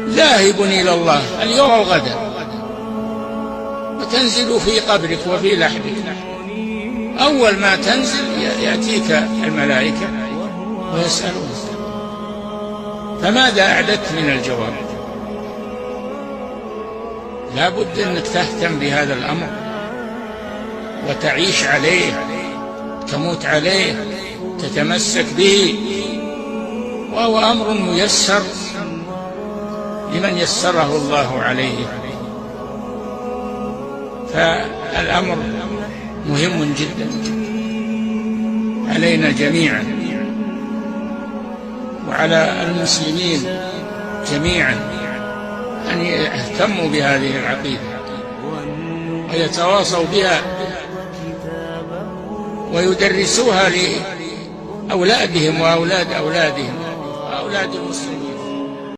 ذاهب إلى الله اليوم وغدا، وتنزل في قبرك وفي لحدك. أول ما تنزل يأتيك الملائكة ويسألونك فماذا أعددت من الجواب؟ لا بد أنك تهتم بهذا الأمر وتعيش عليه، تموت عليه، تتمسك به، وهو أمر ميسر لمن يسره الله عليه. فالأمر مهم جدا علينا جميعا وعلى المسلمين جميعا أن يهتموا بهذه العقيدة ويتواصوا بها ويدرسوها لأولادهم وأولاد أولادهم وأولاد المسلمين.